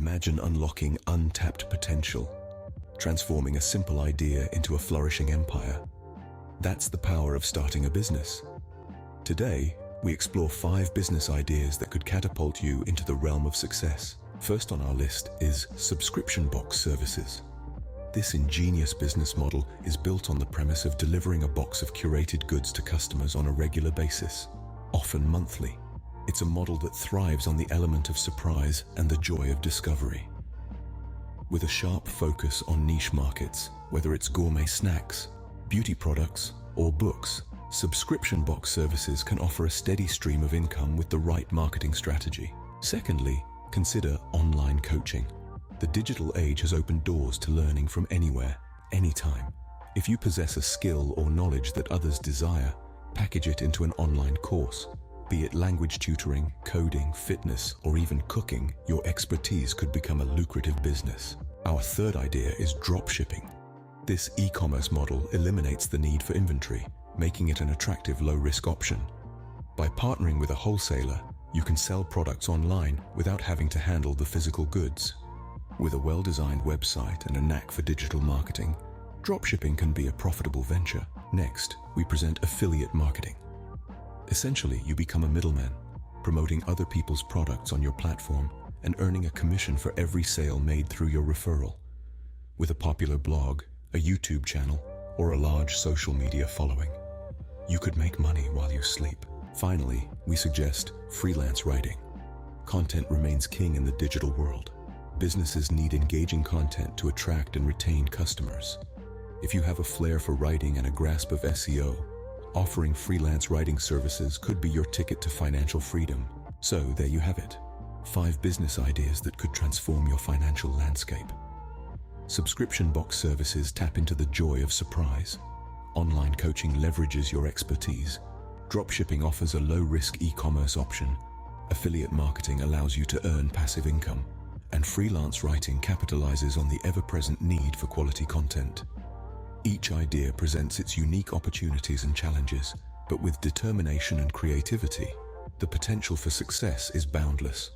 Imagine unlocking untapped potential, transforming a simple idea into a flourishing empire. That's the power of starting a business. Today, we explore 5 business ideas that could catapult you into the realm of success. First on our list is subscription box services. This ingenious business model is built on the premise of delivering a box of curated goods to customers on a regular basis, often monthly. It's a model that thrives on the element of surprise and the joy of discovery. With a sharp focus on niche markets, whether it's gourmet snacks, beauty products, or books, subscription box services can offer a steady stream of income with the right marketing strategy. Secondly, consider online coaching. The digital age has opened doors to learning from anywhere, anytime. If you possess a skill or knowledge that others desire, package it into an online course. Be it language tutoring, coding, fitness, or even cooking, your expertise could become a lucrative business. Our third idea is dropshipping. This e-commerce model eliminates the need for inventory, making it an attractive low-risk option. By partnering with a wholesaler, you can sell products online without having to handle the physical goods. With a well-designed website and a knack for digital marketing, dropshipping can be a profitable venture. Next, we present affiliate marketing. Essentially, you become a middleman, promoting other people's products on your platform and earning a commission for every sale made through your referral. With a popular blog, a YouTube channel, or a large social media following, you could make money while you sleep. Finally, we suggest freelance writing. Content remains king in the digital world. Businesses need engaging content to attract and retain customers. If you have a flair for writing and a grasp of SEO, offering freelance writing services could be your ticket to financial freedom. So there you have it. 5 business ideas that could transform your financial landscape. Subscription box services tap into the joy of surprise. Online coaching leverages your expertise. Dropshipping offers a low-risk e-commerce option. Affiliate marketing allows you to earn passive income. And freelance writing capitalizes on the ever-present need for quality content. Each idea presents its unique opportunities and challenges, but with determination and creativity, the potential for success is boundless.